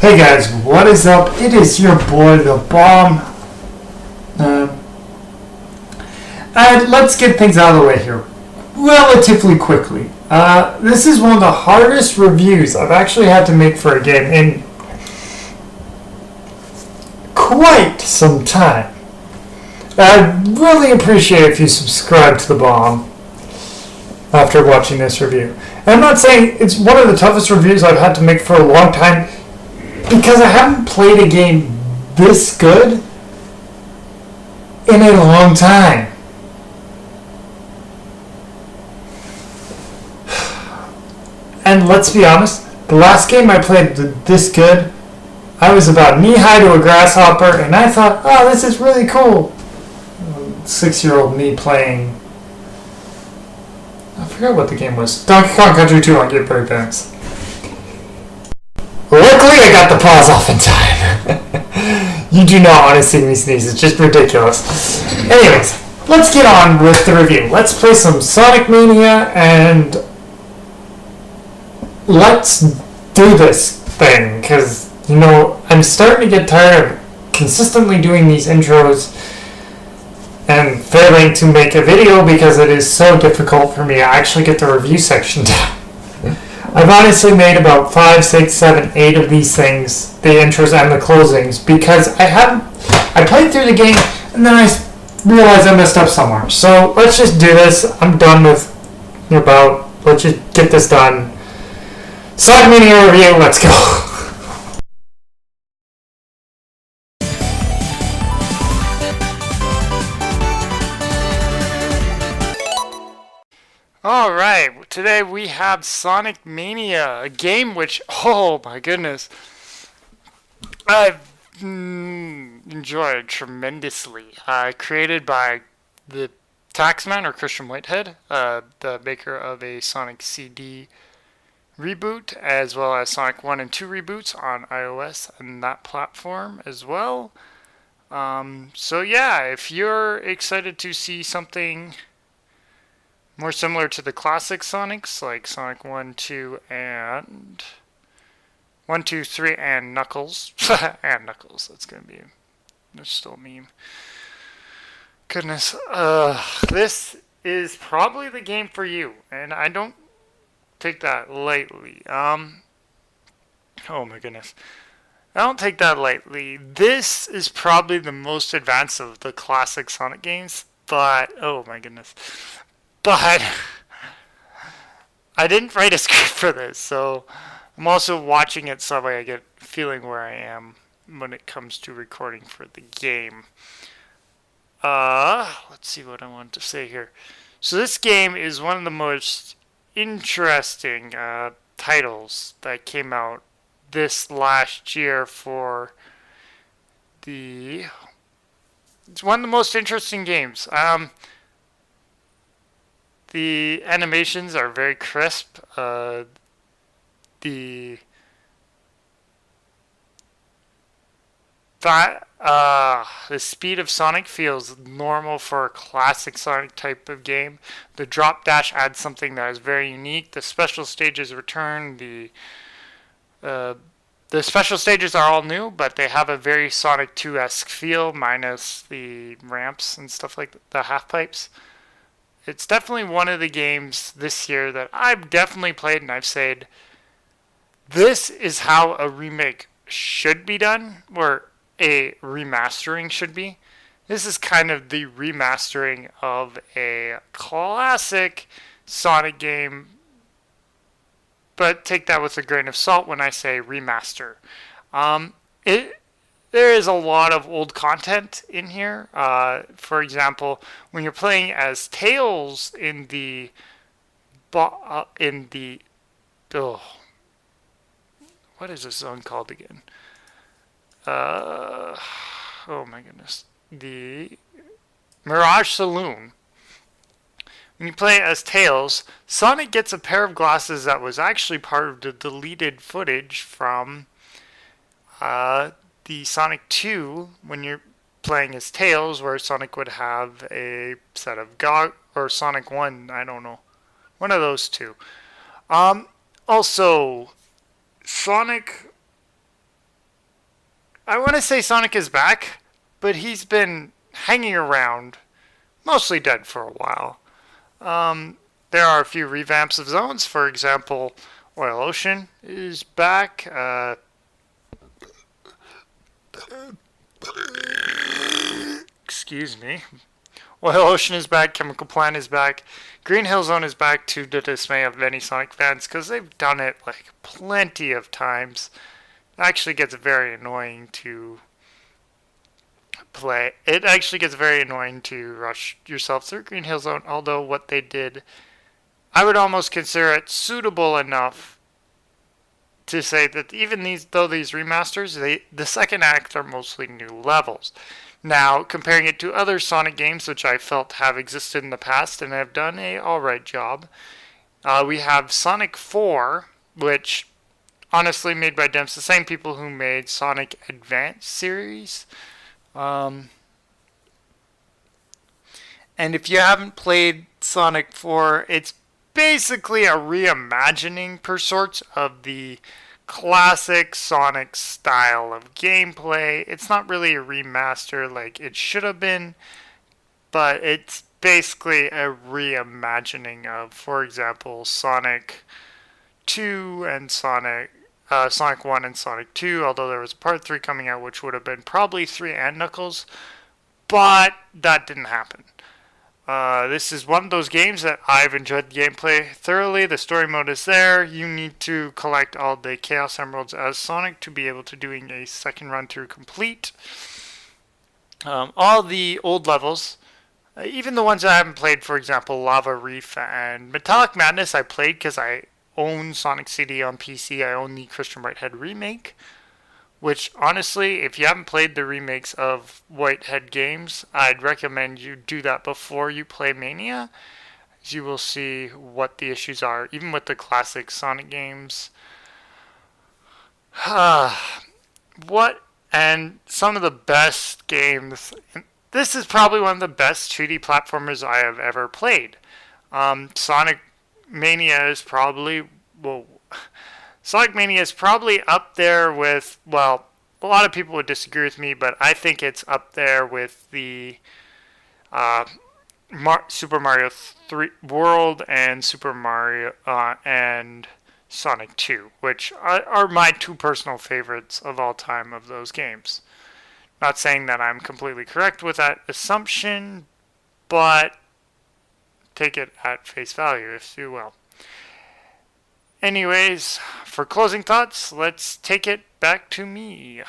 Hey guys, what is up? It is your boy, the Bomb. Uh, let's get things out of the way here relatively quickly. This is one of the hardest reviews I've actually had to make for a game in quite some time. I'd really appreciate if you subscribe to the Bomb after watching this review. And I'm not saying it's one of the toughest reviews I've had to make for a long time, because I haven't played a game this good in a long time. And let's be honest, the last game I played this good, I was about knee-high to a grasshopper, and I thought, oh, this is really cool. 6-year-old me playing, I forgot what the game was, Donkey Kong Country 2 on Game Boy Advance. Luckily, I got the pause off in time. You do not want to see me sneeze. It's just ridiculous. Anyways, let's get on with the review. Let's play some Sonic Mania and let's do this thing. Because, I'm starting to get tired of consistently doing these intros and failing to make a video because it is so difficult for me to actually get the review section down. I've honestly made about 5, 6, 7, 8 of these things, the intros and the closings, because I played through the game and then I realized I messed up somewhere. So let's just do this. I'm done with let's just get this done. Sonic Mania review, let's go. Alright, today we have Sonic Mania, a game which, oh my goodness, I've enjoyed tremendously. Created by the Taxman, or Christian Whitehead, the maker of a Sonic CD reboot, as well as Sonic 1 and 2 reboots on iOS and that platform as well. So yeah, if you're excited to see something more similar to the classic Sonics, like Sonic 1, 2, and 1, 2, 3, and Knuckles. And Knuckles, that's still a meme. Goodness, this is probably the game for you, and I don't take that lightly. Oh my goodness. I don't take that lightly. This is probably the most advanced of the classic Sonic games, but, oh my goodness. But I didn't write a script for this, so I'm also watching it so that way I get a feeling where I am when it comes to recording for the game. Let's see what I want to say here. So this game is one of the most interesting titles that came out this last year for the... It's one of the most interesting games. The animations are very crisp. The speed of Sonic feels normal for a classic Sonic type of game. The drop dash adds something that is very unique. The special stages return. The special stages are all new, but they have a very Sonic 2-esque feel, minus the ramps and stuff like the half pipes. It's definitely one of the games this year that I've definitely played and I've said, this is how a remake should be done, or a remastering should be. This is kind of the remastering of a classic Sonic game, but take that with a grain of salt when I say remaster. There is a lot of old content in here. For example, when you're playing as Tails in the what is this song called again? Oh my goodness, the Mirage Saloon. When you play as Tails, Sonic gets a pair of glasses that was actually part of the deleted footage from the Sonic 2, when you're playing as Tails, where Sonic would have a set of or Sonic 1, I don't know. One of those two. 2. Also, Sonic I want to say Sonic is back, but he's been hanging around, mostly dead for a while. There are a few revamps of zones. For example, Oil Ocean is back. Excuse me. Oil Ocean is back. Chemical Plant is back. Green Hill Zone is back, to the dismay of many Sonic fans, because they've done it like plenty of times. It actually gets very annoying to play. It actually gets very annoying to rush yourself through Green Hill Zone, although what they did, I would almost consider it suitable enough to say that even these remasters, the second act are mostly new levels. Now, comparing it to other Sonic games, which I felt have existed in the past and have done a alright job, we have Sonic 4, which honestly made by the same people who made Sonic Advance series. And if you haven't played Sonic 4, it's basically a reimagining per sorts of the classic Sonic style of gameplay. It's not really a remaster like it should have been, but it's basically a reimagining of, for example, Sonic 2 and Sonic 1 and Sonic 2, although there was a part 3 coming out which would have been probably 3 and Knuckles, but that didn't happen. This is one of those games that I've enjoyed the gameplay thoroughly. The story mode is there. You need to collect all the Chaos Emeralds as Sonic to be able to doing a second run through complete. All the old levels, even the ones I haven't played, for example, Lava Reef and Metallic Madness, I played because I own Sonic CD on PC. I own the Christian Whitehead remake, which honestly, if you haven't played the remakes of Whitehead games, I'd recommend you do that before you play Mania, as you will see what the issues are, even with the classic Sonic games. And some of the best games. This is probably one of the best 2D platformers I have ever played. Sonic Mania is probably up there with, well, a lot of people would disagree with me, but I think it's up there with the Super Mario 3 World and Super Mario and Sonic 2, which are my two personal favorites of all time of those games. Not saying that I'm completely correct with that assumption, but take it at face value, if you will. Anyways, for closing thoughts, let's take it back to me.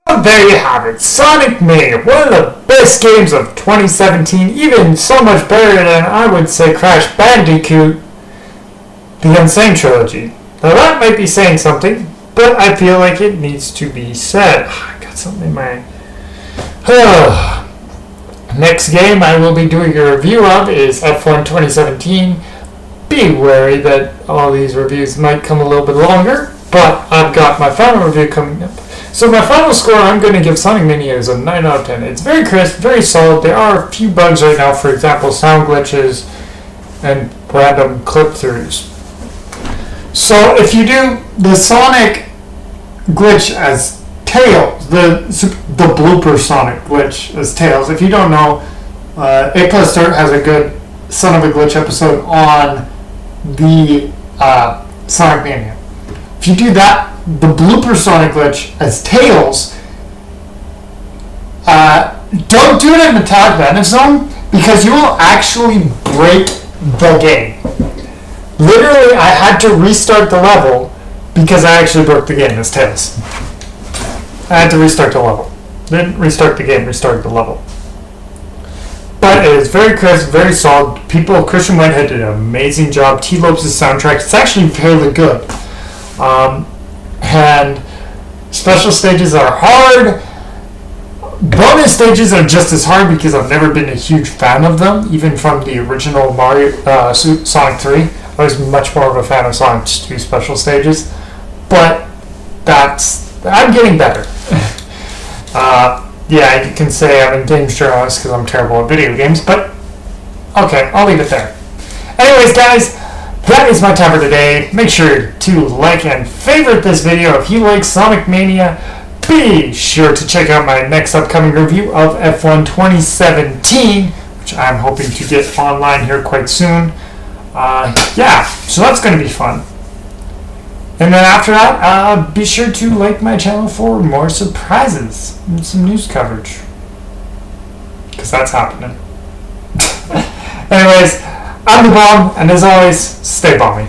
So there you have it, Sonic Mania, one of the best games of 2017, even so much better than, I would say, Crash Bandicoot, the Insane Trilogy. Now that might be saying something, but I feel like it needs to be said. I got something in my... Next game I will be doing a review of is F1 2017. Be wary that all these reviews might come a little bit longer, but I've got my final review coming up. So my final score I'm going to give Sonic Mania is a 9 out of 10. It's very crisp, very solid. There are a few bugs right now, for example, sound glitches and random clip-throughs. So if you do the Sonic glitch as Tails, the blooper Sonic glitch as Tails, if you don't know, A Plus Dirt has a good Son of a Glitch episode on the Sonic Mania. If you do that, the blooper Sonic glitch as Tails, don't do it in Metallic Madness Zone, because you will actually break the game. Literally, I had to restart the level because I actually broke the game as Tails. I had to restart the level. Didn't restart the game, restarted the level. But it is very crisp, very solid. Christian Whitehead did an amazing job. T. Lopes' soundtrack, it's actually fairly good. And special stages are hard. Bonus stages are just as hard because I've never been a huge fan of them, even from the original Mario Sonic 3. I was much more of a fan of Sonic 2 special stages. But I'm getting better. Yeah, you can say I'm a games journalist because I'm terrible at video games, but okay, I'll leave it there. Anyways, guys, that is my time for today. Make sure to like and favorite this video if you like Sonic Mania. Be sure to check out my next upcoming review of F1 2017, which I'm hoping to get online here quite soon. Yeah, so that's going to be fun. And then after that, be sure to like my channel for more surprises and some news coverage, because that's happening. Anyways, I'm the Bomb, and as always, stay bomby.